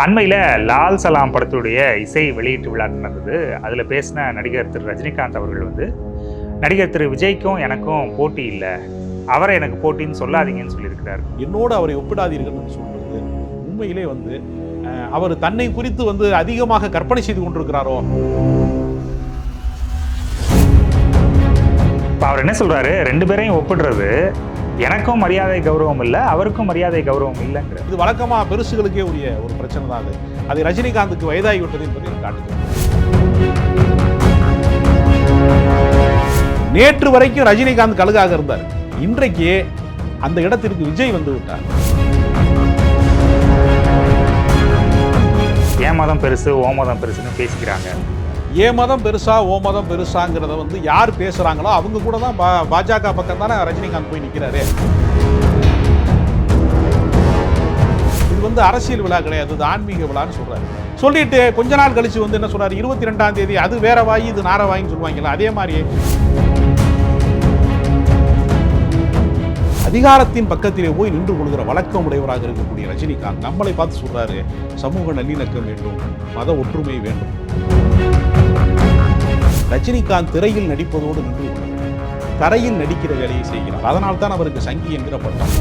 அண்மையில் லால் சலாம் படத்துடைய இசை வெளியீட்டு விழா நடந்தது. அதில் பேசின நடிகர் திரு ரஜினிகாந்த் அவர்கள் நடிகர் திரு விஜய்க்கும் எனக்கும் போட்டி இல்லை, அவரை எனக்கு போட்டின்னு சொல்லாதீங்கன்னு சொல்லியிருக்கிறார். என்னோடு அவரை ஒப்பிடாதீர்கள்னு சொல்றது உண்மையிலே அவர் தன்னை குறித்து அதிகமாக கற்பனை செய்து கொண்டிருக்கிறாரோ. இப்போ அவர் என்ன சொல்றாரு, ரெண்டு பேரையும் ஒப்பிடுறது எனக்கும் மரியாதை கௌரவம் இல்லை, அவருக்கும் மரியாதை கௌரவம் இல்லைங்கிற. இது வழக்கமாக பெருசுகளுக்கே உரிய ஒரு பிரச்சனை தான். அது ரஜினிகாந்துக்கு வயதாகிவிட்டது என்பதை காட்டுகிறது. நேற்று வரைக்கும் ரஜினிகாந்த் கழுகாக இருந்தார். இன்றைக்கு அந்த இடத்திற்கு விஜய் வந்து விட்டார். ஏன் மதம் பெருசு ஓ மதம் பெருசுன்னு பேசிக்கிறாங்க. ஏ மதம் பெருசா ஓ மதம் பெருசாங்கிறத யார் பேசுறாங்களோ அவங்க கூட தான் பாஜக பக்கம் தானே ரஜினிகாந்த் போய் நிற்கிறாரு. இது அரசியல் விழா கிடையாது, இது ஆன்மீக விழான்னு சொல்றாரு. சொல்லிட்டு கொஞ்ச நாள் கழிச்சு என்ன சொல்றாரு, 22ஆம் தேதி அது வேற வாயி இது நார வாயின்னு சொல்லுவாங்கல்ல, அதே மாதிரி அதிகாரத்தின் பக்கத்திலே போய் நின்று கொள்கிற வழக்கம் உடையவராக இருக்கக்கூடிய ரஜினிகாந்த் நம்மளை பார்த்து சொல்றாரு, சமூக நல்லிணக்கம் வேண்டும், மத ஒற்றுமை வேண்டும். ரஜினிகாந்த் திரையில் நடிப்பதோடு நின்று தரையில் நடிக்கிற வேலையை செய்கிறார். அதனால் தான் அவருக்கு சங்கி என்கிற பட்டம்.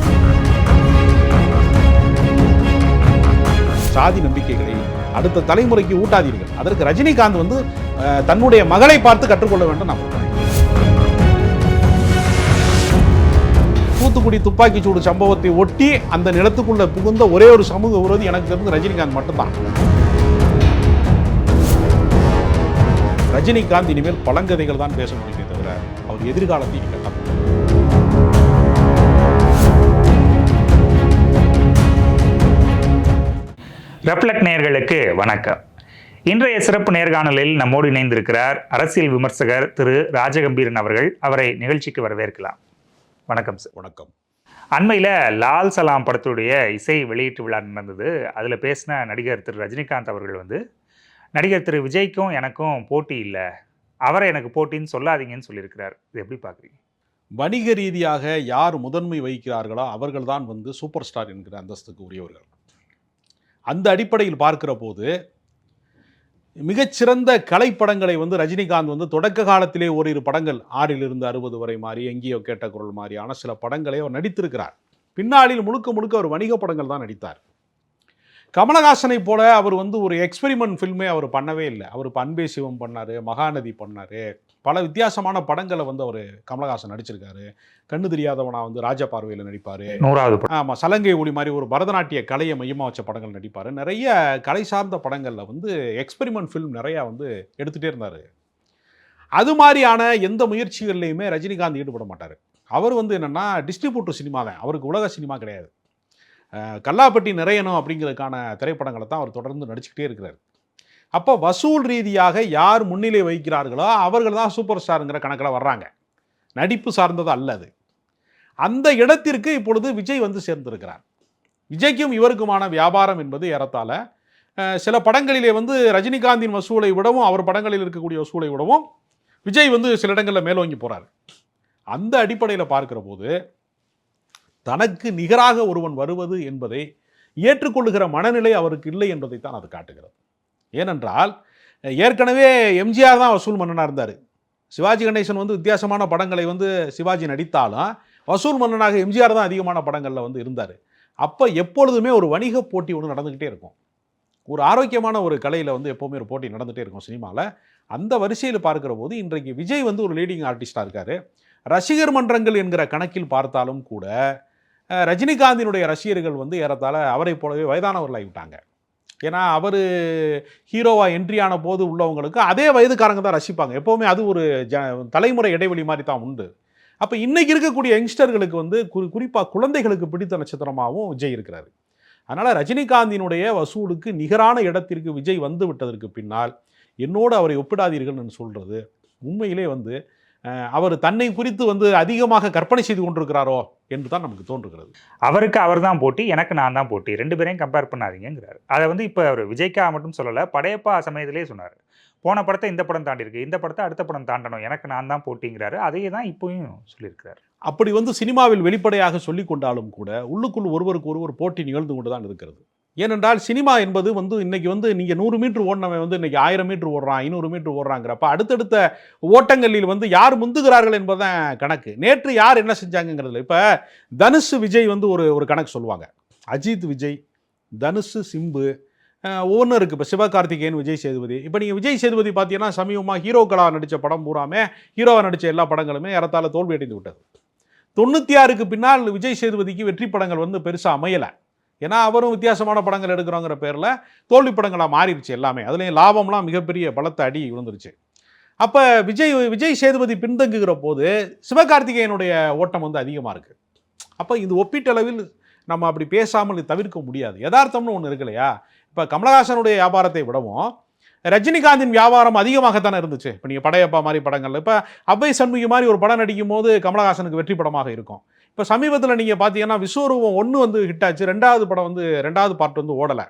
சாதி நம்பிக்கைகளை அடுத்த தலைமுறைக்கு ஊட்டாதீர்கள். அதற்கு ரஜினிகாந்த் தன்னுடைய மகளை பார்த்து கற்றுக்கொள்ள வேண்டும். நான் தூத்துக்குடி துப்பாக்கி சூடு சம்பவத்தை ஒட்டி அந்த நிலத்துக்குள்ள புகுந்த ஒரே ஒரு சமூக விரோதி எனக்கு தெரிந்து ரஜினிகாந்த் மட்டும்தான். ரஜினிகாந்த் இனிமேல் பழங்கதைகள் தான் பேச முடியுமே தவிர அவர் எதிர்காலத்தை இனிமேல். ரெப்லெக்ட் நேயர்களுக்கு வணக்கம். இன்றைய சிறப்பு நேர்காணலில் நம்மோடு இணைந்திருக்கிறார் அரசியல் விமர்சகர் திரு ராஜகம்பீரன் அவர்கள். அவரை நிகழ்ச்சிக்கு வரவேற்கலாம். வணக்கம் சார். வணக்கம். அண்மையில் லால் சலாம் படத்துடைய இசை வெளியீட்டு விழா நடந்தது. அதில் பேசின நடிகர் திரு ரஜினிகாந்த் அவர்கள் நடிகர் திரு விஜய்க்கும் எனக்கும் போட்டி இல்லை, அவரை எனக்கு போட்டின்னு சொல்லாதீங்கன்னு சொல்லியிருக்கிறார். இது எப்படி பார்க்குறீங்க? வணிக ரீதியாக யார் முதன்மை வகிக்கிறார்களோ அவர்கள் தான் சூப்பர் ஸ்டார் என்கிற அந்தஸ்துக்கு உரியவர்கள். அந்த அடிப்படையில் பார்க்கிற போது மிகச்சிறந்த கலைப்படங்களை ரஜினிகாந்த் தொடக்க காலத்திலே ஓரிரு படங்கள் 6லிருந்து 60 வரை மாறி, எங்கேயோ கேட்ட குரல் மாதிரியான சில படங்களை அவர் நடித்திருக்கிறார். பின்னாளில் முழுக்க முழுக்க அவர் வணிக படங்கள் தான் நடித்தார். கமலஹாசனை போல அவர் ஒரு எக்ஸ்பெரிமெண்ட் ஃபில்மே அவர் பண்ணவே இல்லை. அவர் இப்போ அன்பே சிவம் பண்ணார், மகாநதி பண்ணார், பல வித்தியாசமான படங்களை அவர் கமலஹாசன் நடிச்சிருக்காரு. கண்ணு தெரியாதவனா ராஜா பார்வையில் நடிப்பார். 100வது ஆமாம், சலங்கை ஒளி மாதிரி ஒரு பரதநாட்டிய கலையை மையமாக வச்ச படங்கள் நடிப்பார். நிறைய கலை சார்ந்த படங்களில் எக்ஸ்பெரிமெண்ட் ஃபில்ம் நிறையா எடுத்துகிட்டே இருந்தார். அது மாதிரியான எந்த முயற்சிகள்லையுமே ரஜினிகாந்த் ஈடுபட மாட்டார். அவர் என்னென்னா டிஸ்ட்ரிபியூட்டர் சினிமா தான், அவருக்கு உலக சினிமா கிடையாது. கல்லாப்பட்டி நிறையணும் அப்படிங்கிறதுக்கான திரைப்படங்களை தான் அவர் தொடர்ந்து நடிச்சுக்கிட்டே இருக்கிறார். அப்போ வசூல் ரீதியாக யார் முன்னிலை வகிக்கிறார்களோ அவர்கள் தான் சூப்பர் ஸ்டாருங்கிற கணக்கில் வர்றாங்க. நடிப்பு சார்ந்தது அல்லது. அந்த இடத்திற்கு இப்பொழுது விஜய் சேர்ந்திருக்கிறார். விஜய்க்கும் இவருக்குமான வியாபாரம் என்பது ஏறத்தாழ சில படங்களிலே ரஜினிகாந்தின் வசூலை விடவும் அவர் படங்களில் இருக்கக்கூடிய வசூலை விடவும் விஜய் சில இடங்களில் மேலோங்கி போகிறார். அந்த அடிப்படையில் பார்க்கிற போது தனக்கு நிகராக ஒருவன் வருவது என்பதை ஏற்றுக்கொள்ளுகிற மனநிலை அவருக்கு இல்லை என்பதைத்தான் அது காட்டுகிறது. ஏனென்றால் ஏற்கனவே எம்ஜிஆர் தான் வசூல் மன்னனாக இருந்தார். சிவாஜி கணேசன் வித்தியாசமான படங்களை சிவாஜி நடித்தாலும் வசூல் மன்னனாக எம்ஜிஆர் தான் அதிகமான படங்களில் இருந்தார். அப்போ எப்பொழுதுமே ஒரு வணிக போட்டி நடந்துக்கிட்டே இருக்கும். ஒரு ஆரோக்கியமான ஒரு கலையில் எப்போவுமே ஒரு போட்டி நடந்துகிட்டே இருக்கும் சினிமாவில். அந்த வரிசையில் பார்க்குற போது இன்றைக்கு விஜய் ஒரு லீடிங் ஆர்டிஸ்டாக இருக்கார். ரசிகர் மன்றங்கள் என்கிற கணக்கில் பார்த்தாலும் கூட ரஜினிகாந்தினுடைய ரசிகர்கள் ஏறத்தாழ அவரை போலவே வயதானவர்களாகிவிட்டாங்க. ஏன்னா அவர் ஹீரோவாக என்ட்ரி ஆன போது உள்ளவங்களுக்கு அதே வயதுக்காரங்க தான் ரசிப்பாங்க. எப்போவுமே அது ஒரு தலைமுறை இடைவெளி மாதிரி தான் உண்டு. அப்போ இன்றைக்கி இருக்கக்கூடிய யங்ஸ்டர்களுக்கு குறிப்பாக குழந்தைகளுக்கு பிடித்த நட்சத்திரமாகவும் விஜய் இருக்கிறார். அதனால் ரஜினிகாந்தினுடைய வசூலுக்கு நிகரான இடத்திற்கு விஜய் விட்டதற்கு பின்னால் என்னோடு அவரை ஒப்பிடாதீர்கள்னு சொல்கிறது உண்மையிலே அவர் தன்னை குறித்து அதிகமாக கற்பனை செய்து கொண்டிருக்கிறாரோ என்று தான் நமக்கு தோன்றுகிறது. அவருக்கு அவர் தான் போட்டி, எனக்கு நான் தான் போட்டி, ரெண்டு பேரையும் கம்பேர் பண்ணாதீங்கிறார். அதை இப்போ அவர் விஜய்க்கா மட்டும் சொல்லலை, படையப்பா சமயத்திலே சொன்னார். போன படத்தை இந்த படம் தாண்டி இருக்கு, இந்த படத்தை அடுத்த படம் தாண்டணும், எனக்கு நான் தான் போட்டிங்கிறாரு. அதையே தான் இப்போயும் சொல்லியிருக்கிறார். அப்படி சினிமாவில் வெளிப்படையாக சொல்லிக் கொண்டாலும் கூட உள்ளுக்குள் ஒருவருக்கு ஒருவர் போட்டி நிகழ்ந்து கொண்டு தான் இருக்கிறது. ஏனென்றால் சினிமா என்பது வந்து இன்னைக்கு வந்து நீங்க 100 மீட்டர் ஓடினவன் வந்து இன்னைக்கு 1000 மீட்டர் ஓடுறான், 500 மீட்டர் ஓடுறாங்கிறப்ப அடுத்தடுத்த ஓட்டங்களில் வந்து யார் முந்துகிறார்கள் என்பதுதான் கணக்கு. நேற்று யார் என்ன செஞ்சாங்கிறதுல இப்ப தனுஷ் விஜய் வந்து ஒரு ஒரு கணக்கு சொல்லுவாங்க. அஜித் விஜய், தனுஷ் சிம்பு, ஒவ்வொன்றும் இருக்குது. இப்போ சிவகார்த்திகேயன், விஜய் சேதுபதி. இப்போ நீங்கள் விஜய் சேதுபதி பார்த்தீங்கன்னா சமீபமாக ஹீரோக்களாக நடித்த படம் பூராமே, ஹீரோவாக நடித்த எல்லா படங்களுமே ஏறத்தாழ தோல்வி அடைந்து விட்டது. 96க்கு பின்னால் விஜய் சேதுபதிக்கு வெற்றி படங்கள் வந்து பெருசாக அமையலை. ஏன்னா அவரும் வித்தியாசமான படங்கள் எடுக்கிறோங்கிற பேரில் தோல்வி படங்களாக மாறிடுச்சு எல்லாமே. அதுலேயும் லாபம்லாம் மிகப்பெரிய பலத்த அடி விழுந்துருச்சு. அப்போ விஜய் சேதுபதி பின்தங்குகிற போது சிவகார்த்திகேயனுடைய ஓட்டம் வந்து அதிகமாக இருக்குது. அப்போ இது ஒப்பீட்டளவில் நம்ம அப்படி பேசாமல் தவிர்க்க முடியாது. யதார்த்தம்னு ஒன்று இருக்கு இல்லையா? இப்போ கமலஹாசனுடைய வியாபாரத்தை விடவும் ரஜினிகாந்தின் வியாபாரம் அதிகமாகத்தானே இருந்துச்சு. இப்போ நீங்கள் படையப்பா மாதிரி படங்கள், இப்போ அவ்வை சண்முகி மாதிரி ஒரு படம் நடிக்கும் போது கமலஹாசனுக்கு வெற்றி படமாக இருக்கும். இப்போ சமீபத்தில் நீங்கள் பார்த்தீங்கன்னா விஸ்வரூபம் 1 வந்து ஹிட் ஆச்சு, 2வது படம் வந்து 2வது பார்ட் வந்து ஓடலை.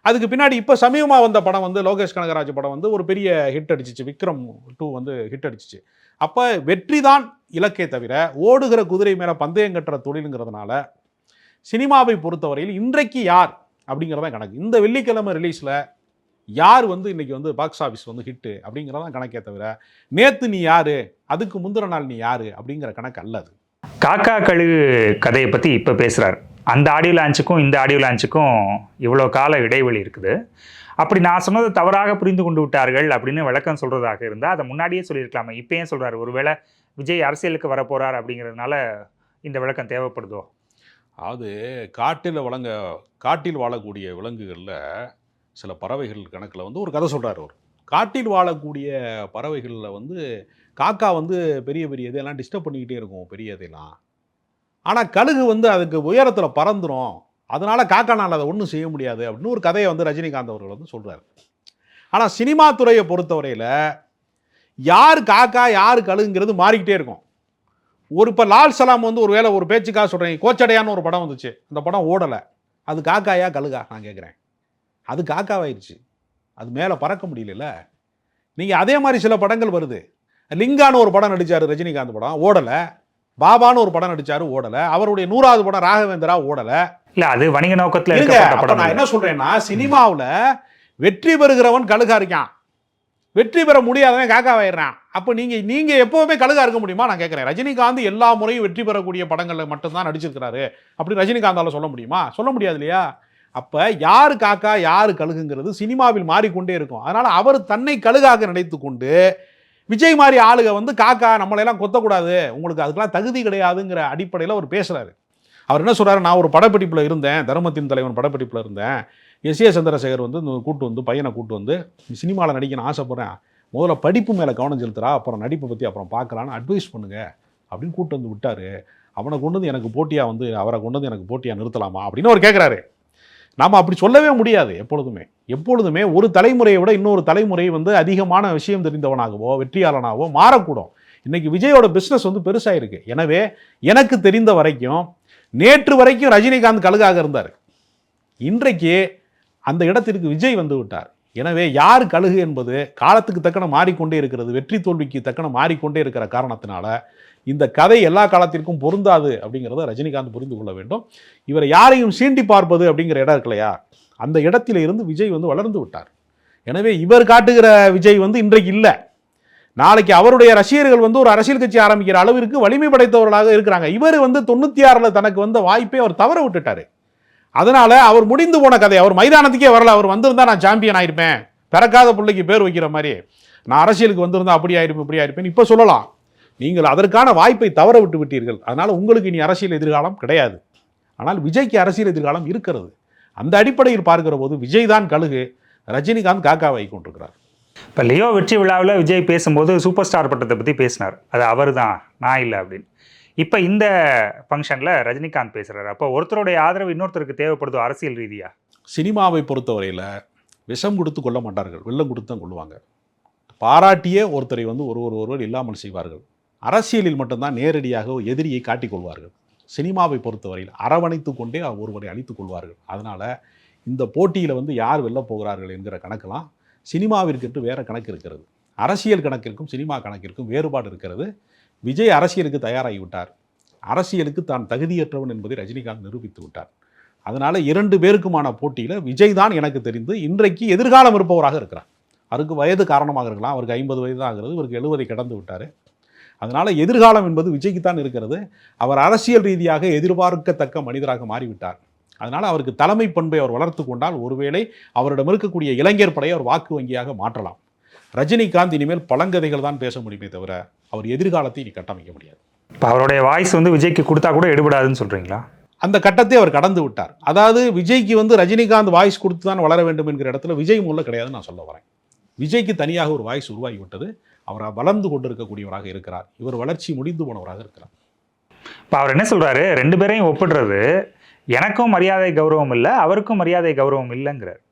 அதுக்கு பின்னாடி இப்போ சமீபமாக வந்த படம் வந்து லோகேஷ் கனகராஜ் படம் வந்து ஒரு பெரிய ஹிட் அடிச்சிச்சு, விக்ரம் 2 வந்து ஹிட் அடிச்சிச்சு. அப்போ வெற்றி தான் இலக்கே தவிர ஓடுகிற குதிரை மேலே பந்தயம் கட்டுற தொழிலுங்கிறதுனால சினிமாவை பொறுத்தவரையில் இன்றைக்கு யார் அப்படிங்கிறதான் கணக்கு. இந்த வெள்ளிக்கிழமை ரிலீஸில் யார் வந்து இன்னைக்கு வந்து பாக்ஸ் ஆஃபீஸ் வந்து ஹிட்டு அப்படிங்கிறதான் கணக்கே தவிர நேற்று நீ யாரு, அதுக்கு முந்தின நாள் நீ யாரு அப்படிங்கிற கணக்கு அல்லது. காக்கா கழுகு கதையை பற்றி இப்போ பேசுகிறார். அந்த ஆடியோ லான்ச்சுக்கும் இந்த ஆடியோ லான்ச்சுக்கும் இவ்வளோ கால இடைவெளி இருக்குது. அப்படி நான் சொன்னதை தவறாக புரிந்து கொண்டு விட்டார்கள் அப்படின்னு விளக்கம் சொல்கிறதாக இருந்தால் அதை முன்னாடியே சொல்லியிருக்கலாமே. இப்போ ஏன் சொல்கிறார்? ஒருவேளை விஜய் அரசியலுக்கு வரப்போகிறார் அப்படிங்கிறதுனால இந்த விளக்கம் தேவைப்படுதோ? அது காட்டில் வாழக்கூடிய விலங்குகளில் சில பறவைகள் கணக்கில் வந்து ஒரு கதை சொல்கிறார் அவர். காட்டில் வாழக்கூடிய பறவைகளில் வந்து காக்கா வந்து பெரிய பெரிய இதெல்லாம் டிஸ்டர்ப் பண்ணிக்கிட்டே இருக்கும், பெரிய இதெல்லாம். ஆனால் கழுகு வந்து அதுக்கு உயரத்தில் பறந்துடும், அதனால் காக்கானால் அதை ஒன்றும் செய்ய முடியாது அப்படின்னு ஒரு கதையை வந்து ரஜினிகாந்த் அவர்கள் வந்து சொல்கிறார். ஆனால் சினிமா துறையை பொறுத்தவரையில் யார் காக்கா யார் கழுகுங்கிறது மாறிக்கிட்டே இருக்கும். இப்போ லால் சலாம் வந்து ஒரு வேளை ஒரு பேச்சுக்காக சொல்கிறேன், கோச்சடையான்னு ஒரு படம் வந்துச்சு, அந்த படம் ஓடலை. அது காக்காயா கழுகா நான் கேட்குறேன்? அது காக்காவாயிருச்சு, அது மேலே பறக்க முடியல. நீங்கள் அதே மாதிரி சில படங்கள் வருது. லிங்கான்னு ஒரு படம் நடித்தார் ரஜினிகாந்த், படம் ஓடலை. பாபான்னு ஒரு படம் நடித்தார், ஓடலை. அவருடைய 100வது படம் ராகவேந்திரா ஓடலை. இல்லை, அது வணிக நோக்கத்தில். நான் என்ன சொல்கிறேன்னா, சினிமாவில் வெற்றி பெறுகிறவன் கழுகா இருக்கான், வெற்றி பெற முடியாதவன் காக்காவாயிடுறான். அப்போ நீங்கள் எப்போவுமே கழுகா இருக்க முடியுமா நான் கேட்குறேன். ரஜினிகாந்த் எல்லா முறையும் வெற்றி பெறக்கூடிய படங்களில் மட்டும்தான் நடிச்சிருக்கிறாரு அப்படி ரஜினிகாந்தால் சொல்ல முடியுமா? சொல்ல முடியாது இல்லையா? அப்போ யார் காக்கா யார் கழுகுங்கிறது சினிமாவில் மாறிக்கொண்டே இருக்கும். அதனால் அவர் தன்னை கழுகாக நினைத்து கொண்டு விஜய் மாதிரி ஆளுக வந்து காக்கா நம்மளையெல்லாம் கொத்தக்கூடாது, உங்களுக்கு அதுக்கெல்லாம் தகுதி கிடையாதுங்கிற அடிப்படையில் அவர் பேசுகிறாரு. அவர் என்ன சொல்கிறாரு, நான் ஒரு படப்பிடிப்பில் இருந்தேன், தர்மத்தின் தலைவன் படப்பிடிப்பில் இருந்தேன், எஸ்.ஏ. சந்திரசேகர் வந்து பையனை கூட்டு வந்து சினிமாவில் நடிக்கணும்னு ஆசைப்பட்றேன், முதல்ல படிப்பு மேலே கவனம் செலுத்துறா, அப்புறம் நடிப்பை பற்றி அப்புறம் பார்க்கலான்னு அட்வைஸ் பண்ணுங்க அப்படின்னு கூட்டு வந்து விட்டார். அவனை கொண்டு வந்து எனக்கு போட்டியாக வந்து அவரை கொண்டு வந்து எனக்கு போட்டியாக நிறுத்தலாமா அப்படின்னு அவர் கேட்குறாரு. நாம் அப்படி சொல்லவே முடியாது. எப்பொழுதுமே ஒரு தலைமுறையை விட இன்னொரு தலைமுறை வந்து அதிகமான விஷயம் தெரிந்தவனாகவோ வெற்றியாளனாகவோ மாறக்கூடும். இன்றைக்கி விஜயோட பிஸ்னஸ் வந்து பெருசாக இருக்குது. எனவே எனக்கு தெரிந்த வரைக்கும் நேற்று வரைக்கும் ரஜினிகாந்த் கழுகாக இருந்தார், இன்றைக்கு அந்த இடத்திற்கு விஜய் வந்து விட்டார். எனவே யார் கழுகு என்பது காலத்துக்கு தக்கன மாறிக்கொண்டே இருக்கிறது, வெற்றி தோல்விக்கு தக்கன மாறிக்கொண்டே இருக்கிற காரணத்தினால இந்த கதை எல்லா காலத்திற்கும் பொருந்தாது அப்படிங்கிறத ரஜினிகாந்த் புரிந்து கொள்ள வேண்டும். இவரை யாரையும் சீண்டி பார்ப்பது அப்படிங்கிற இடம் இருக்கு இல்லையா, அந்த இடத்தில இருந்து விஜய் வந்து வளர்ந்து விட்டார். எனவே இவர் காட்டுகிற விஜய் வந்து இன்றைக்கு இல்லை. நாளைக்கு அவருடைய ரசிகர்கள் வந்து ஒரு அரசியல் கட்சி ஆரம்பிக்கிற அளவிற்கு வலிமை படைத்தவர்களாக இருக்கிறாங்க. இவர் வந்து 96ல் தனக்கு வந்த வாய்ப்பை அவர் தவற விட்டுட்டாரு. அதனால அவர் முடிந்து போன கதை, அவர் மைதானத்துக்கே வரல. அவர் வந்திருந்தா நான் சாம்பியன் ஆயிருப்பேன், பிறக்காத பிள்ளைக்கு பேர் வைக்கிற மாதிரி, நான் அரசியலுக்கு வந்திருந்தா அப்படி ஆயிருப்பேன் இப்படி ஆயிருப்பேன் இப்போ சொல்லலாம். நீங்கள் அதற்கான வாய்ப்பை தவற விட்டு விட்டீர்கள். அதனால உங்களுக்கு இனி அரசியல் எதிர்காலம் கிடையாது. ஆனால் விஜய்க்கு அரசியல் எதிர்காலம் இருக்கிறது. அந்த அடிப்படையில் பார்க்கிற போது விஜய் தான் கழுகு, ரஜினிகாந்த் காக்காவை கொண்டிருக்கிறார். இப்போ லியோ வெற்றி விழாவில் விஜய் பேசும்போது சூப்பர் ஸ்டார் பட்டத்தை பற்றி பேசினார், அது அவர் தான் நான் இல்லை அப்படின்னு. இப்போ இந்த ஃபங்க்ஷனில் ரஜினிகாந்த் பேசுகிறார். அப்போ ஒருத்தருடைய ஆதரவு இன்னொருத்தருக்கு தேவைப்படுதோ அரசியல் ரீதியாக? சினிமாவை பொறுத்தவரையில் விஷம் கொடுத்து கொள்ள மாட்டார்கள், வெள்ளம் கொடுத்து தான் கொள்ளுவாங்க. பாராட்டியே ஒருத்தரை வந்து ஒருவர் இல்லாமல் செய்வார்கள். அரசியலில் மட்டும்தான் நேரடியாக எதிரியை காட்டிக்கொள்வார்கள். சினிமாவை பொறுத்தவரையில் அரவணைத்து கொண்டே ஒருவரை அழித்துக் கொள்வார்கள். அதனால் இந்த போட்டியில் வந்து யார் வெல்ல போகிறார்கள் என்கிற கணக்கெல்லாம் சினிமாவிற்கு வேறு கணக்கு இருக்கிறது. அரசியல் கணக்கிற்கும் சினிமா கணக்கிற்கும் வேறுபாடு இருக்கிறது. விஜய் அரசியலுக்கு தயாராகி விட்டார். அரசியலுக்கு தான் தகுதியற்றவன் என்பதை ரஜினிகாந்த் நிரூபித்து விட்டார். அதனால 2 பேருக்குமான போட்டியில் விஜய் தான் எனக்கு தெரிந்து இன்றைக்கு எதிர்காலம் இருப்பவராக இருக்கிறார். அவருக்கு வயது காரணமாக இருக்கலாம், அவருக்கு 50 வயது தான் ஆகிறது, இவருக்கு 70 கடந்து விட்டார். அதனால எதிர்காலம் என்பது விஜய்க்கு தான் இருக்கிறது. அவர் அரசியல் ரீதியாக எதிர்பார்க்கத்தக்க மனிதராக மாறிவிட்டார். அதனால அவருக்கு தலைமை பண்பை அவர் வளர்த்து கொண்டால் ஒருவேளை அவரிடம் இருக்கக்கூடிய இளைஞர் படையை அவர் வாக்கு வங்கியாக மாற்றலாம். ரஜினிகாந்த் இனிமேல் பழங்கதைகள் தான் பேச முடியுமே தவிர அவர் எதிர்காலத்தை இனி கட்டமைக்க முடியாது. இப்போ அவருடைய வாய்ஸ் வந்து விஜய்க்கு கொடுத்தா கூட எடுபடாதுன்னு சொல்றீங்களா? அந்த கட்டத்தை அவர் கடந்து விட்டார். அதாவது விஜய்க்கு வந்து ரஜினிகாந்த் வாய்ஸ் கொடுத்து தான் வளர வேண்டும் என்கிற இடத்துல விஜய் மூலம் கிடையாதுன்னு நான் சொல்ல வரேன். விஜய்க்கு தனியாக ஒரு வாய்ஸ் உருவாகிவிட்டது. அவர் வளர்ந்து கொண்டிருக்கக்கூடியவராக இருக்கிறார். இவர் வளர்ச்சி முடிந்து போனவராக இருக்கிறார். இப்போ அவர் என்ன சொல்றாரு, 2 பேரையும் ஒப்பிடுறது எனக்கும் மரியாதை கௌரவம் இல்லை, அவருக்கும் மரியாதை கௌரவம் இல்லைங்கிறார்.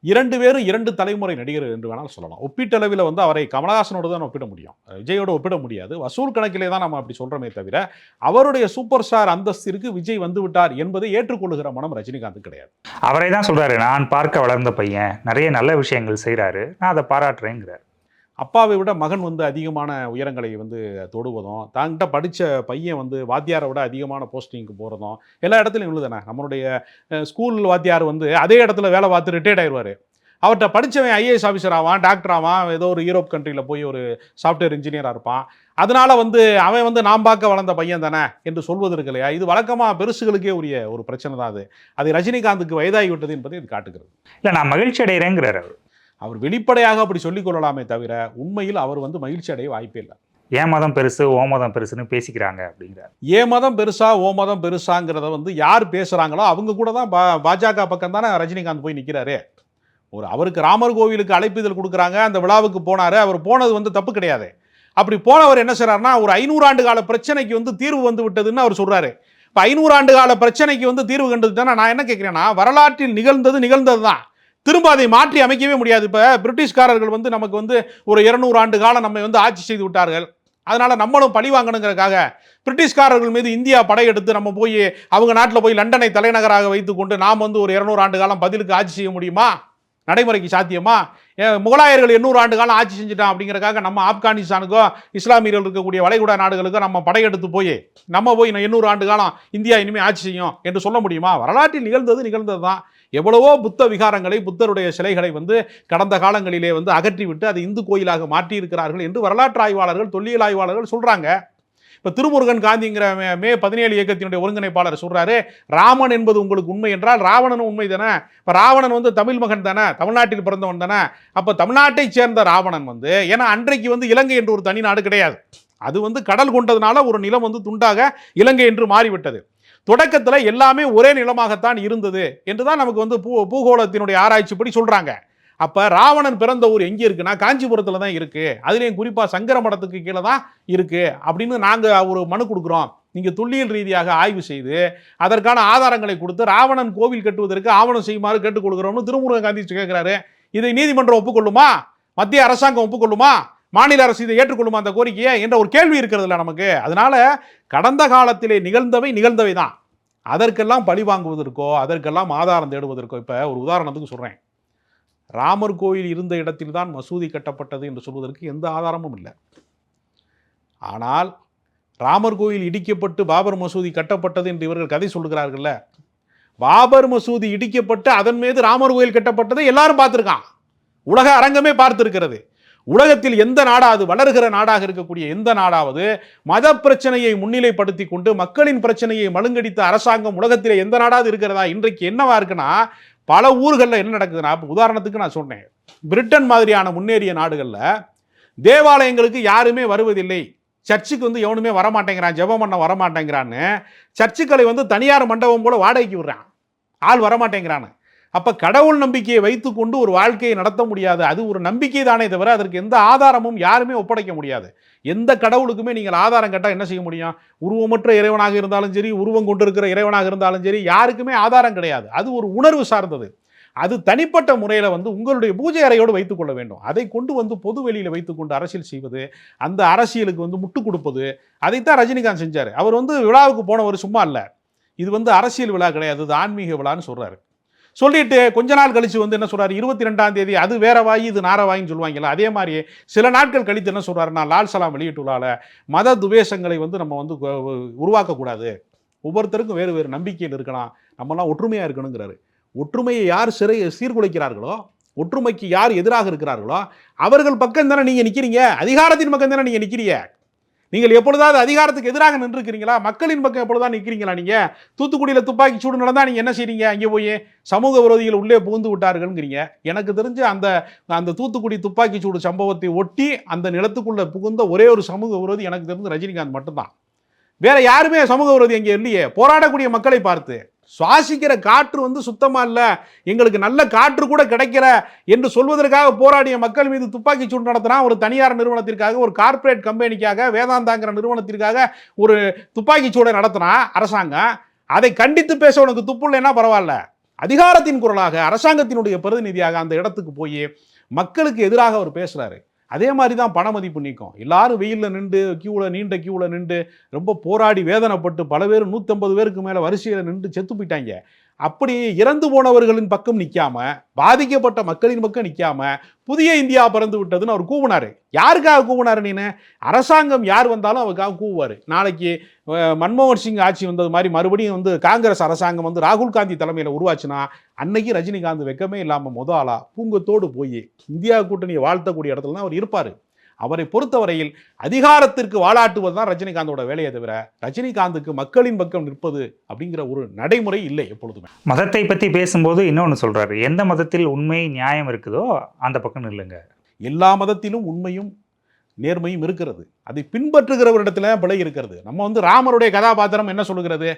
2 பேரும் 2 தலைமுறை நடிகர் என்று வேணாலும் சொல்லலாம். ஒப்பீட்டளவில் வந்து அவரை கமலஹாசனோடு தான் ஒப்பிட முடியும், விஜயோடு ஒப்பிட முடியாது. வசூல் கணக்கிலே தான் நம்ம அப்படி சொல்கிறோமே தவிர அவருடைய சூப்பர் ஸ்டார் அந்தஸ்திற்கு விஜய் வந்து விட்டார் என்பதை ஏற்றுக்கொள்ளுகிற மனம் ரஜினிகாந்த் கிடையாது. அவரை தான் சொல்றாரு, நான் பார்க்க வளர்ந்த பையன், நிறைய நல்ல விஷயங்கள் செய்கிறாரு, நான் அதை பாராட்டுறேங்கிறார். அப்பாவை விட மகன் வந்து அதிகமான உயரங்களை வந்து தொடுவதும், தாங்கிட்ட படித்த பையன் வந்து வாத்தியாரை விட அதிகமான போஸ்டிங்க்கு போகிறதும் எல்லா இடத்துலையும் உள்ளதானே. நம்மளுடைய ஸ்கூல் வாத்தியார் வந்து அதே இடத்துல வேலை பார்த்து ரிட்டையர்ட் ஆயிடுவார். அவர்கிட்ட படித்தவன் ஐஏஎஸ் ஆஃபீஸர் ஆவான், டாக்டர் ஆவான், ஏதோ ஒரு யூரோப் கண்ட்ரியில் போய் ஒரு சாஃப்ட்வேர் இன்ஜினியராக இருப்பான். அதனால் வந்து அவன் வந்து நாம் பார்க்க வளர்ந்த பையன் தானே என்று சொல்வது இருக்கு இல்லையா? இது வழக்கமாக பெருசுகளுக்கே உரிய ஒரு பிரச்சனை தான். அது ரஜினிகாந்துக்கு வயதாகி விட்டது என்பதை இது காட்டுகிறது. இல்லை, நான் மகிழ்ச்சி அடைகிறேங்கிறார் அவர். அவர் வெளிப்படையாக அப்படி சொல்லிக் கொள்ளலாமே தவிர உண்மையில் அவர் வந்து மகிழ்ச்சி அடைய வாய்ப்பே இல்லை. ஏன் மதம் பெருசு, ஓ மதம் பெருசுன்னு பேசிக்கிறாங்க அப்படிங்கிறார். ஏ மதம் பெருசா ஓ மதம் பெருசாங்கிறத வந்து யார் பேசுகிறாங்களோ அவங்க கூட தான் பாஜக பக்கம் தானே ரஜினிகாந்த் போய் நிற்கிறாரு. அவருக்கு ராமர் கோவிலுக்கு அழைப்பிதழ் கொடுக்குறாங்க, அந்த விழாவுக்கு போனார். அவர் போனது வந்து தப்பு கிடையாது. அப்படி போனவர் என்ன செய்றாருன்னா, ஒரு 500 ஆண்டு கால பிரச்சனைக்கு வந்து தீர்வு வந்து விட்டதுன்னு அவர் சொல்கிறாரு. இப்போ 500 ஆண்டு கால பிரச்சனைக்கு வந்து தீர்வு கண்டதுன்னா நான் என்ன கேட்குறேன்னா, வரலாற்றில் நிகழ்ந்தது தான், திரும்ப அதை மாற்றி அமைக்கவே முடியாது. இப்போ பிரிட்டிஷ்காரர்கள் வந்து நமக்கு வந்து ஒரு 200 ஆண்டு காலம் நம்மை வந்து ஆட்சி செய்து விட்டார்கள். அதனால் நம்மளும் பழி வாங்கணுங்கிறதுக்காக பிரிட்டிஷ்காரர்கள் மீது இந்தியா படையெடுத்து நம்ம போய் அவங்க நாட்டில் போய் லண்டனை தலைநகராக வைத்துக்கொண்டு நாம் வந்து ஒரு 200 ஆண்டு காலம் பதிலுக்கு ஆட்சி செய்ய முடியுமா? நடைமுறைக்கு சாத்தியமா? முகலாயர்கள் 800 ஆண்டு காலம் ஆட்சி செஞ்சுட்டான் அப்படிங்கிறக்காக நம்ம ஆப்கானிஸ்தானுக்கோ இஸ்லாமியர்கள் இருக்கக்கூடிய வளைகுடா நாடுகளுக்கோ நம்ம படையெடுத்து போய் நம்ம போய் 800 ஆண்டு காலம் இந்தியா இனிமேல் ஆட்சி செய்யும் என்று சொல்ல முடியுமா? வரலாற்றில் நிகழ்ந்தது தான். எவ்வளவோ புத்த விகாரங்களை, புத்தருடைய சிலைகளை வந்து கடந்த காலங்களிலே வந்து அகற்றிவிட்டு அதை இந்து கோயிலாக மாற்றி இருக்கிறார்கள் என்று வரலாற்று ஆய்வாளர்கள், தொல்லியல் ஆய்வாளர்கள் சொல்றாங்க. இப்போ திருமுருகன் காந்திங்கிற மே 17 இயக்கத்தினுடைய ஒருங்கிணைப்பாளர் சொல்றாரு, ராமன் என்பது உங்களுக்கு உண்மை என்றால் ராவணனும் உண்மை தானே. இப்போ ராவணன் வந்து தமிழ் மகன் தானே, தமிழ்நாட்டில் பிறந்தவன் தானே. அப்போ தமிழ்நாட்டை சேர்ந்த ராவணன் வந்து, ஏன்னா அன்றைக்கு வந்து இலங்கை என்று ஒரு தனி நாடு கிடையாது, அது வந்து கடல் கொண்டதுனால ஒரு நிலம் வந்து துண்டாக இலங்கை என்று மாறிவிட்டது. தொடக்கத்தில் எல்லாமே ஒரே நிலமாகத்தான் இருந்தது என்று தான் நமக்கு வந்து பூகோளத்தினுடைய ஆராய்ச்சிப்படி சொல்றாங்க. அப்போ ராவணன் பிறந்த ஊர் எங்கே இருக்குன்னா காஞ்சிபுரத்தில் தான் இருக்குது, அதுலேயும் குறிப்பாக சங்கர மடத்துக்கு கீழே தான் இருக்குது அப்படின்னு நாங்கள் ஒரு மனு கொடுக்குறோம். நீங்கள் துல்லியல் ரீதியாக ஆய்வு செய்து அதற்கான ஆதாரங்களை கொடுத்து ராவணன் கோவில் கட்டுவதற்கு ஆவணம் செய்யுமாறு கேட்டுக் கொடுக்குறோம்னு திருமுருகன் காந்தி கேட்குறாரு. இதை நீதிமன்றம் ஒப்புக்கொள்ளுமா? மத்திய அரசாங்கம் ஒப்புக்கொள்ளுமா? மாநில அரசு இதை ஏற்றுக்கொள்ளுமா அந்த கோரிக்கையை என்ற ஒரு கேள்வி இருக்கிறது இல்லை நமக்கு. அதனால கடந்த காலத்திலே நிகழ்ந்தவை தான். அதற்கெல்லாம் பழி வாங்குவதற்கோ அதற்கெல்லாம் ஆதாரம் தேடுவதற்கோ, இப்போ ஒரு உதாரணத்துக்கு சொல்கிறேன், ராமர் கோயில் இருந்த இடத்தில் தான் மசூதி கட்டப்பட்டது என்று சொல்வதற்கு எந்த ஆதாரமும் இல்லை. ஆனால் ராமர் கோயில் இடிக்கப்பட்டு பாபர் மசூதி கட்டப்பட்டது என்று இவர்கள் கதை சொல்லுகிறார்கள்ல, பாபர் மசூதி இடிக்கப்பட்டு அதன் மீது ராமர் கோயில் கட்டப்பட்டதை எல்லாரும் பார்த்துருக்கான், உலக அரங்கமே பார்த்திருக்கிறது. உலகத்தில் எந்த நாடாவது, வளர்கிற நாடாக இருக்கக்கூடிய எந்த நாடாவது மத பிரச்சனையை முன்னிலைப்படுத்தி கொண்டு மக்களின் பிரச்சனையை மழுங்கடித்த அரசாங்கம் உலகத்தில் எந்த நாடாவது இருக்கிறதா? இன்றைக்கு என்னவா இருக்குன்னா, பல ஊர்களில் என்ன நடக்குதுன்னா, உதாரணத்துக்கு நான் சொன்னேன், பிரிட்டன் மாதிரியான முன்னேறிய நாடுகளில் தேவாலயங்களுக்கு யாருமே வருவதில்லை, சர்ச்சுக்கு வந்து எவனுமே வரமாட்டேங்கிறான், ஜெபம் பண்ண வரமாட்டேங்கிறான்னு சர்ச்சுக்களை வந்து தனியார் மண்டபம் போல வாடகைக்கு விடுறான், ஆள் வரமாட்டேங்கிறான்னு. அப்போ கடவுள் நம்பிக்கையை வைத்துக்கொண்டு ஒரு வாழ்க்கையை நடத்த முடியாது. அது ஒரு நம்பிக்கை தானே தவிர அதற்கு எந்த ஆதாரமும் யாருமே ஒப்படைக்க முடியாது. எந்த கடவுளுக்குமே நீங்கள் ஆதாரம் கேட்டால் என்ன செய்ய முடியும்? உருவமற்ற இறைவனாக இருந்தாலும் சரி, உருவம் கொண்டிருக்கிற இறைவனாக இருந்தாலும் சரி, யாருக்குமே ஆதாரம் கிடையாது. அது ஒரு உணர்வு சார்ந்தது. அது தனிப்பட்ட முறையில் வந்து உங்களுடைய பூஜை அறையோடு வைத்துக்கொள்ள வேண்டும். அதை கொண்டு வந்து பொது வெளியில் வைத்துக்கொண்டு அரசியல் செய்வது, அந்த அரசியலுக்கு வந்து முட்டு கொடுப்பது, அதைத்தான் ரஜினிகாந்த் செஞ்சார். அவர் வந்து விழாவுக்கு போனவர் சும்மா இல்லை, இது வந்து அரசியல் விழா கிடையாது, இது ஆன்மீக விழான்னு சொல்கிறாரு. சொல்லிட்டு கொஞ்ச நாள் கழிச்சு வந்து என்ன சொல்றாரு, 22ஆம் தேதி அது வேற வாயி இது நாரவாயின்னு சொல்லுவாங்கல்ல, அதே மாதிரி சில நாட்கள் கழித்து என்ன சொல்றாருன்னா, லால் சலாம் வெளியிட்டுள்ளால மத துவேஷங்களை வந்து நம்ம வந்து உருவாக்கக்கூடாது, ஒவ்வொருத்தருக்கும் வேறு வேறு நம்பிக்கையில் இருக்கலாம், நம்மலாம் ஒற்றுமையாக இருக்கணுங்கிறாரு. ஒற்றுமையை யார் சீர்குலைக்கிறார்களோ, ஒற்றுமைக்கு யார் எதிராக இருக்கிறார்களோ அவர்கள் பக்கம் தானே நீங்கள் நிற்கிறீங்க, அதிகாரத்தின் பக்கம் தானே நீங்கள் நிற்கிறீங்க. நீங்கள் எப்பொழுதாவது அதிகாரத்துக்கு எதிராக நின்றுக்கிறீங்களா? மக்களின் பக்கம் எப்பொழுதான் நிற்கிறீங்களா? நீங்கள் தூத்துக்குடியில் துப்பாக்கி சூடு நடந்தால் நீங்கள் என்ன செய்றீங்க? அங்கே போய் சமூக விரோதிகள் உள்ளே புகுந்து விட்டார்கள்ங்கிறீங்க. எனக்கு தெரிஞ்சு அந்த தூத்துக்குடி துப்பாக்கி சூடு சம்பவத்தை ஒட்டி அந்த நிலத்துக்குள்ளே புகுந்த ஒரே ஒரு சமூக விரோதி எனக்கு தெரிஞ்சு ரஜினிகாந்த் மட்டும்தான். வேற யாருமே சமூக விரோதி அங்கே இல்லையே. போராடக்கூடிய மக்களை பார்த்து சுவாசிக்கிற காற்று சுத்தமா இல்ல, எங்களுக்கு நல்ல காற்று கூட கிடைக்கல என்று சொல்வதற்காக போராடிய மக்கள் மீது துப்பாக்கி சூடு நடத்தினா, ஒரு தனியார் நிறுவனத்திற்காக, ஒரு கார்ப்பரேட் கம்பெனிக்காக, வேதாந்தாங்கிற நிறுவனத்திற்காக ஒரு துப்பாக்கி சூடை நடத்தினா அரசாங்கம், அதை கண்டித்து பேச உனக்கு துப்பு இல்லைன்னா பரவாயில்ல, அதிகாரத்தின் குரலாக அரசாங்கத்தினுடைய பிரதிநிதியாக அந்த இடத்துக்கு போய் மக்களுக்கு எதிராக அவர் பேசுறாரு. அதே மாதிரி தான் பண மதிப்பு நீக்கம். எல்லாரும் வெயிலில் நின்று நீண்ட கியூவில் நின்று ரொம்ப போராடி வேதனைப்பட்டு பல பேர் 150 பேருக்கு மேலே வரிசையில் நின்று செத்து போயிட்டாங்க. அப்படி இறந்து போனவர்களின் பக்கம் நிற்காம, பாதிக்கப்பட்ட மக்களின் பக்கம் நிற்காம, புதிய இந்தியா பிறந்து விட்டதுன்னு அவர் கூவினாரு. யாருக்காக கூவினாரு? நீனு அரசாங்கம் யார் வந்தாலும் அவருக்காக கூவுவார். நாளைக்கு மன்மோகன் சிங் ஆட்சி வந்தது மாதிரி மறுபடியும் காங்கிரஸ் அரசாங்கம் ராகுல் காந்தி தலைமையில் உருவாச்சுன்னா, அன்னைக்கு ரஜினிகாந்த் வெக்கமே இல்லாமல் முதலா பூங்கத்தோடு போய் இந்தியா கூட்டணியை வாழ்த்தக்கூடிய இடத்துல தான் அவர் இருப்பார். அவரை பொறுத்தவரையில் அதிகாரத்திற்கு வாலாட்டுவது தான் ரஜினிகாந்தோட வேலையை தவிர, ரஜினிகாந்துக்கு மக்களின் பக்கம் நிற்பது அப்படிங்கிற ஒரு நடைமுறை இல்லை எப்பொழுதுமே. மதத்தை பற்றி பேசும்போது இன்னொன்று சொல்றாரு, எந்த மதத்தில் உண்மை நியாயம் இருக்குதோ அந்த பக்கம் நில்லுங்க. எல்லா மதத்திலும் உண்மையும் நேர்மையும் இருக்கிறது. அதை பின்பற்றுகிறவரிடத்துல பிழை இருக்கிறது. நம்ம ராமருடைய கதாபாத்திரம் என்ன சொல்லுகிறது?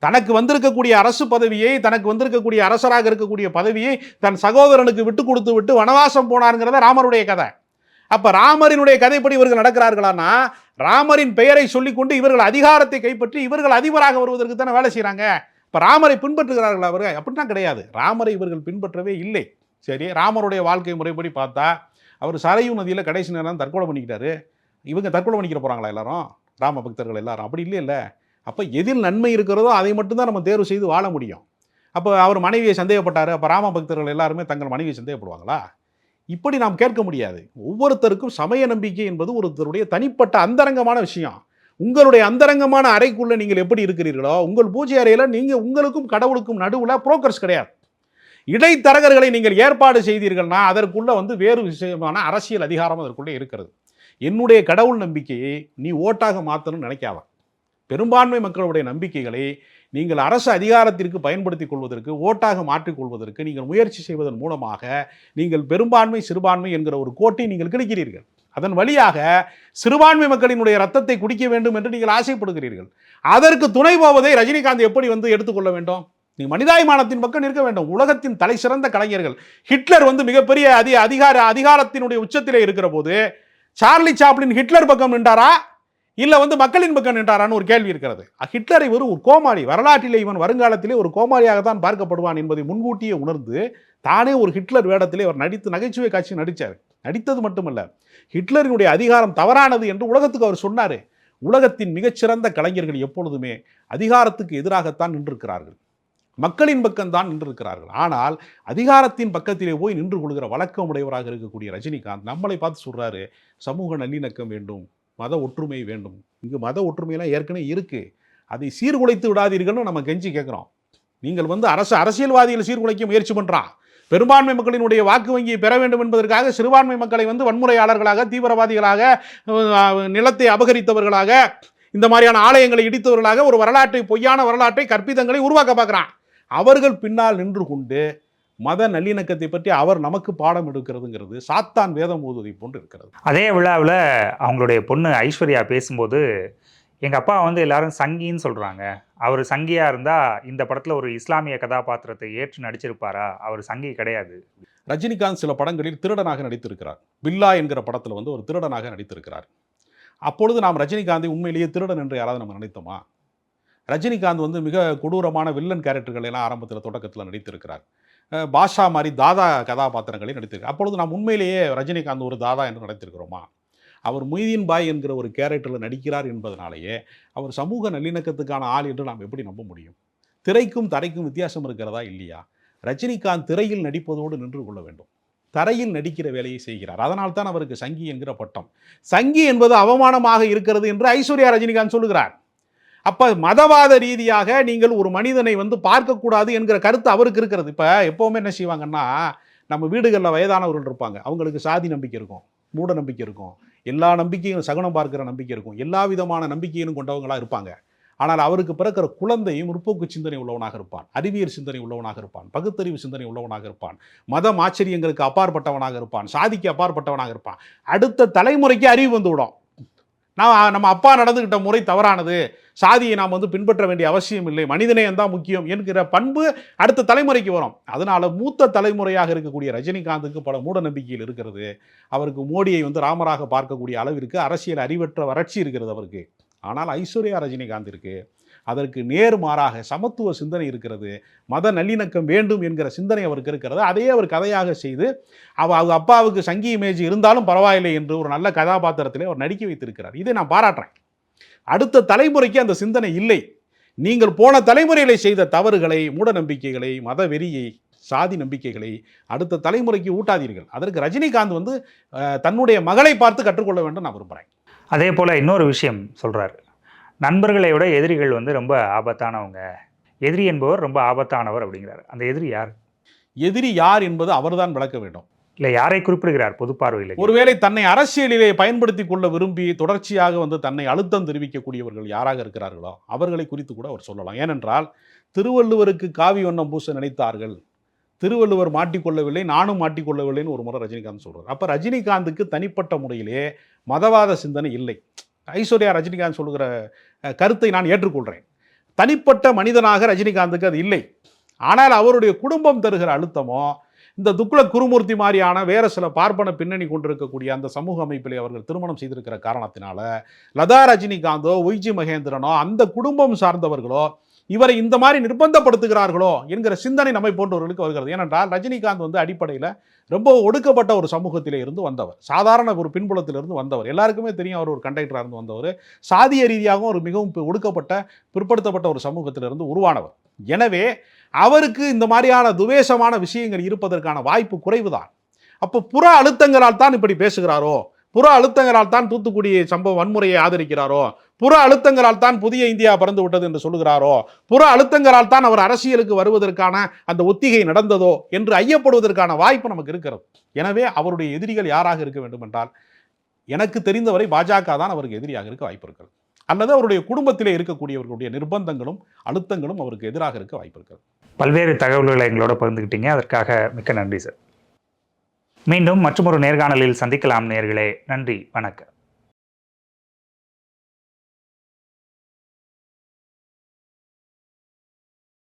தனக்கு வந்திருக்கக்கூடிய அரசு பதவியை, தனக்கு வந்திருக்கக்கூடிய அரசராக இருக்கக்கூடிய பதவியை தன் சகோதரனுக்கு விட்டு கொடுத்து விட்டு வனவாசம் போனாருங்கிறத ராமருடைய கதை. அப்ப ராமரினுடைய கதைப்படி இவர்கள் நடக்கிறார்களானா, ராமரின் பெயரை சொல்லிக்கொண்டு இவர்கள் அதிகாரத்தை கைப்பற்றி இவர்கள் அதிபராக வருவதற்கு தானே வேலை செய்யறாங்க. இப்ப ராமரை பின்பற்றுகிறார்கள் அவர்கள்? அப்படின்னா கிடையாது. ராமரை இவர்கள் பின்பற்றவே இல்லை. சரி, ராமருடைய வாழ்க்கை முறைப்படி பார்த்தா அவர் சரையு நதியில கடைசி நேரம் தற்கொலை பண்ணிக்கிட்டாரு. இவங்க தற்கொலை பண்ணிக்கிற போறாங்களா எல்லாரும்? ராம பக்தர்கள் எல்லாரும்? அப்படி இல்லை. அப்ப எதில் நன்மை இருக்கிறதோ அதை மட்டும்தான் நம்ம தேர்வு செய்து வாழ முடியும். அப்ப அவர் மனைவியை சந்தேகப்பட்டாரு, அப்ப ராம பக்தர்கள் எல்லாருமே தங்கள் மனைவியை சந்தேகப்படுவாங்களா? இப்படி நாம் கேட்க முடியாது. ஒவ்வொருத்தருக்கும் சமய நம்பிக்கை என்பது ஒருத்தருடைய தனிப்பட்ட அந்தரங்கமான விஷயம். உங்களுடைய அந்தரங்கமான அறைக்குள்ள நீங்கள் எப்படி இருக்கிறீர்களோ, உங்கள் பூஜை அறையில் நீங்கள் உங்களுக்கும் கடவுளுக்கும் நடுவில் புரோக்கர்ஸ் கிடையாது. இடைத்தரகர்களை நீங்கள் ஏற்பாடு செய்தீர்கள்னா அதற்குள்ள வேறு விஷயமான அரசியல் அதிகாரம் அதற்குள்ளே இருக்கிறது. என்னுடைய கடவுள் நம்பிக்கையை நீ ஓட்டாக மாற்றணும்னு நினைக்காத. பெரும்பான்மை மக்களுடைய நம்பிக்கைகளை நீங்கள் அரசு அதிகாரத்திற்கு பயன்படுத்திக் கொள்வதற்கு, ஓட்டாக மாற்றிக்கொள்வதற்கு நீங்கள் முயற்சி செய்வதன் மூலமாக நீங்கள் பெரும்பான்மை சிறுபான்மை என்கிற ஒரு கோட்டை நீங்கள் கிடைக்கிறீர்கள். அதன் வழியாக சிறுபான்மை மக்களினுடைய ரத்தத்தை குடிக்க வேண்டும் என்று நீங்கள் ஆசைப்படுகிறீர்கள். அதற்கு துணை போவதை ரஜினிகாந்த் எப்படி எடுத்துக்கொள்ள வேண்டும்? நீ மனிதாபிமானத்தின் பக்கம் நிற்க வேண்டும். உலகத்தின் தலை சிறந்த கலைஞர்கள். ஹிட்லர் மிகப்பெரிய அதிகாரத்தினுடைய உச்சத்திலே இருக்கிற போது சார்லி சாப்ளின் ஹிட்லர் பக்கம் நின்றாரா இல்ல மக்களின் பக்கம் நின்றாரான்னு ஒரு கேள்வி இருக்கிறது. ஹிட்லர் ஒரு கோமாளி, வரலாற்றிலே இவன் வருங்காலத்திலே ஒரு கோமாளியாகத்தான் பார்க்கப்படுவான் என்பதை முன்கூட்டியே உணர்ந்து தானே ஒரு ஹிட்லர் வேடத்திலே அவர் நடித்து நகைச்சுவை காட்சி நடித்தார். நடித்தது மட்டுமல்ல, ஹிட்லரினுடைய அதிகாரம் தவறானது என்று உலகத்துக்கு அவர் சொன்னார். உலகத்தின் மிகச்சிறந்த கலைஞர்கள் எப்பொழுதுமே அதிகாரத்துக்கு எதிராகத்தான் நின்றிருக்கிறார்கள், மக்களின் பக்கம்தான் நின்றிருக்கிறார்கள். ஆனால் அதிகாரத்தின் பக்கத்திலே போய் நின்று கொள்கிற வழக்கம் உடையவராக இருக்கக்கூடிய ரஜினிகாந்த் நம்மளை பார்த்து சொல்றாரு, சமூக நல்லிணக்கம் வேண்டும், மத ஒற்றுமை வேண்டும். இங்கு மத ஒற்றுமையெல்லாம் ஏற்கனவே இருக்கு, அதை சீர்குலைத்து விடாதீர்கள்னு நம்ம கெஞ்சி கேட்குறோம். நீங்கள் அரசியல்வாதிகள் சீர்குலைக்க முயற்சி பண்ணுறான். பெரும்பான்மை மக்களினுடைய வாக்கு வங்கியை பெற வேண்டும் என்பதற்காக சிறுபான்மை மக்களை வன்முறையாளர்களாக, தீவிரவாதிகளாக, நிலத்தை அபகரித்தவர்களாக, இந்த மாதிரியான ஆலயங்களை இடித்தவர்களாக ஒரு வரலாற்றை, பொய்யான வரலாற்றை, கற்பிதங்களை உருவாக்க பார்க்குறான். அவர்கள் பின்னால் நின்று கொண்டு மத நல்லிணக்கத்தை பற்றி அவர் நமக்கு பாடம் எடுக்கிறதுங்கிறது சாத்தான் வேதம் ஓதுவதை போன்று இருக்கிறது. அதே விழாவில் அவங்களுடைய பொண்ணு ஐஸ்வர்யா பேசும்போது, எங்கள் அப்பா எல்லாரும் சங்கின்னு சொல்கிறாங்க, அவர் சங்கியாக இருந்தால் இந்த படத்தில் ஒரு இஸ்லாமிய கதாபாத்திரத்தை ஏற்று நடிச்சிருப்பாரா? அவர் சங்கி கிடையாது. ரஜினிகாந்த் சில படங்களில் திருடனாக நடித்திருக்கிறார். பில்லா என்கிற படத்தில் ஒரு திருடனாக நடித்திருக்கிறார். அப்பொழுது நாம் ரஜினிகாந்தை உண்மையிலேயே திருடன் என்று யாராவது நம்ம நினைத்தோமா? ரஜினிகாந்த் மிக கொடூரமான வில்லன் கேரக்டர்கள் எல்லாம் ஆரம்பத்தில் தொடக்கத்தில் நடித்திருக்கிறார். பாஷா மாதிரி தாதா கதாபாத்திரங்களை நடித்திருக்கிறார். அப்பொழுது நாம் உண்மையிலேயே ரஜினிகாந்த் ஒரு தாதா என்று நடித்திருக்கிறோமா? அவர் மொய்தீன் பாய் என்கிற ஒரு கேரக்டரில் நடிக்கிறார் என்பதனாலேயே அவர் சமூக நல்லிணக்கத்துக்கான ஆள் என்று நாம் எப்படி நம்ப முடியும்? திரைக்கும் தரைக்கும் வித்தியாசம் இருக்கிறதா இல்லையா? ரஜினிகாந்த் திரையில் நடிப்பதோடு நின்று கொள்ள வேண்டும், தரையில் நடிக்கிற வேலையை செய்கிறார். அதனால் தான் அவருக்கு சங்கி என்கிற பட்டம். சங்கி என்பது அவமானமாக இருக்கிறது என்று ஐஸ்வர்யா ரஜினிகாந்த் சொல்லுகிறார். அப்ப மதவாத ரீதியாக நீங்கள் ஒரு மனிதனை வந்து பார்க்கக்கூடாது என்கிற கருத்து அவருக்கு இருக்கிறது. இப்ப எப்பவுமே என்ன செய்வாங்கன்னா, நம்ம வீடுகளில் வயதானவர்கள் இருப்பாங்க, அவங்களுக்கு சாதி நம்பிக்கை இருக்கும், மூட நம்பிக்கை இருக்கும், எல்லா நம்பிக்கையும் சகுனம் பார்க்கிற நம்பிக்கை இருக்கும், எல்லா விதமான நம்பிக்கையும் கொண்டவங்களா இருப்பாங்க. ஆனால் அவருக்கு பிறக்கிற குழந்தை முற்போக்கு சிந்தனை உள்ளவனாக இருப்பான், அறிவியல் சிந்தனை உள்ளவனாக இருப்பான், பகுத்தறிவு சிந்தனை உள்ளவனாக இருப்பான், மதம் ஆச்சரியங்களுக்கு அப்பாற்பட்டவனாக இருப்பான், சாதிக்கு அப்பாற்பட்டவனாக இருப்பான். அடுத்த தலைமுறைக்கு அறிவு வந்து விடும். நம்ம அப்பா நடந்துகிட்ட முறை தவறானது, சாதியை நாம் வந்து பின்பற்ற வேண்டிய அவசியம் இல்லை, மனிதநேயம் தான் முக்கியம் என்கிற பண்பு அடுத்த தலைமுறைக்கு வரும். அதனால மூத்த தலைமுறையாக இருக்கக்கூடிய ரஜினிகாந்துக்கு பல மூட நம்பிக்கைகள் இருக்கிறது. அவருக்கு மோடியை வந்து ராமராக பார்க்கக்கூடிய அளவிற்கு அரசியல் அறிவற்ற வறட்சி இருக்கிறது அவருக்கு. ஆனால் ஐஸ்வர்யா ரஜினிகாந்திற்கு அதற்கு நேர்மாறாக சமத்துவ சிந்தனை இருக்கிறது, மத நல்லிணக்கம் வேண்டும் என்கிற சிந்தனை அவருக்கு இருக்கிறது. அதையே அவர் கதையாக செய்து அவங்க அப்பாவுக்கு சங்கி இமேஜ் இருந்தாலும் பரவாயில்லை என்று ஒரு நல்ல கதாபாத்திரத்திலே அவர் நடிக்க வைத்திருக்கிறார். இதை நான் பாராட்டுறேன். அடுத்த தலைமுறைக்கு அந்த சிந்தனை இல்லை. நீங்கள் போன தலைமுறையிலே செய்த தவறுகளை, மூட நம்பிக்கைகளை, மத வெறியை, சாதி நம்பிக்கைகளை அடுத்த தலைமுறைக்கு ஊட்டாதீர்கள். அதற்கு ரஜினிகாந்த் வந்து தன்னுடைய மகளை பார்த்து கற்றுக்கொள்ள வேண்டும் நான் விரும்புகிறேன். அதே போல் இன்னொரு விஷயம் சொல்கிறார், நண்பர்களை விட எதிரிகள் வந்து ரொம்ப ஆபத்தானவங்க, எதிரி என்பவர் ரொம்ப ஆபத்தானவர் அப்படிங்கிறார். அந்த எதிரி யார்? எதிரி யார் என்பது அவர்தான் விளக்க வேண்டும். இல்லை, யாரை குறிப்பிடுகிறார் பொது பார்வையில்? ஒருவேளை தன்னை அரசியலிலே பயன்படுத்தி கொள்ள விரும்பி தொடர்ச்சியாக வந்து தன்னை அழுத்தம் தெரிவிக்கக்கூடியவர்கள் யாராக இருக்கிறார்களோ அவர்களை குறித்து கூட அவர் சொல்லலாம். ஏனென்றால் திருவள்ளுவருக்கு காவி வண்ணம் பூச நினைத்தார்கள், திருவள்ளுவர் மாட்டிக்கொள்ளவில்லை, நானும் மாட்டிக்கொள்ளவில்லைன்னு ஒரு முறை ரஜினிகாந்த் சொல்றார். அப்ப ரஜினிகாந்துக்கு தனிப்பட்ட முறையிலே மதவாத சிந்தனை இல்லை. ஐஸ்வர்யா ரஜினிகாந்த் சொல்லுகிற கருத்தை நான் ஏற்றுக்கொள்கிறேன். தனிப்பட்ட மனிதனாக ரஜினிகாந்துக்கு அது இல்லை. ஆனால் அவருடைய குடும்பம் தருகிற அழுத்தமோ, இந்த துக்ளக் குருமூர்த்தி மாதிரியான வேற சில பார்ப்பன பின்னணி கொண்டிருக்கக்கூடிய அந்த சமூக அமைப்பிலே அவர்கள் திருமணம் செய்திருக்கிற காரணத்தினால லதா ரஜினிகாந்தோ, ஒய்ஜி மகேந்திரனோ, அந்த குடும்பம் சார்ந்தவர்களோ இவரை இந்த மாதிரி நிர்பந்தப்படுத்துகிறார்களோ என்கிற சிந்தனை நம்மை போன்றவர்களுக்கு வருகிறது. ஏனென்றால் ரஜினிகாந்த் வந்து அடிப்படையில் ரொம்ப ஒடுக்கப்பட்ட ஒரு சமூகத்திலே இருந்து வந்தவர், சாதாரண ஒரு பின்புலத்திலிருந்து வந்தவர். எல்லாருக்குமே தெரியும் அவர் ஒரு கண்டக்டராக இருந்து வந்தவர், சாதிய ரீதியாகவும் ஒரு மிகவும் ஒடுக்கப்பட்ட பிற்படுத்தப்பட்ட ஒரு சமூகத்திலிருந்து உருவானவர். எனவே அவருக்கு இந்த மாதிரியான துவேஷமான விஷயங்கள் இருப்பதற்கான வாய்ப்பு குறைவுதான். அப்போ புற அழுத்தங்களால் தான் இப்படி பேசுகிறாரோ, புற அழுத்தங்களால் தான் தூத்துக்குடி சம்பவ வன்முறையை ஆதரிக்கிறாரோ, புற அழுத்தங்களால் தான் புதிய இந்தியா பிறந்து விட்டது என்று சொல்கிறாரோ, புற அழுத்தங்களால் தான் அவர் அரசியலுக்கு வருவதற்கான அந்த ஒத்திகை நடந்ததோ என்று ஐயப்படுவதற்கான வாய்ப்பு நமக்கு இருக்கிறது. எனவே அவருடைய எதிரிகள் யாராக இருக்க வேண்டும் என்றால், எனக்கு தெரிந்தவரை பாஜக தான் அவருக்கு எதிரியாக இருக்க வாய்ப்பு இருக்கிறது, அல்லது அவருடைய குடும்பத்திலே இருக்கக்கூடியவர்களுடைய நிர்பந்தங்களும் அழுத்தங்களும் அவருக்கு எதிராக இருக்க வாய்ப்பு இருக்கிறது. பல்வேறு தகவல்களை எங்களோட பகிர்ந்துக்கிட்டீங்க, அதற்காக மிக்க நன்றி சார். மீண்டும் மற்றொரு நேர்காணலில் சந்திக்கலாம் நேயர்களே. நன்றி, வணக்கம்.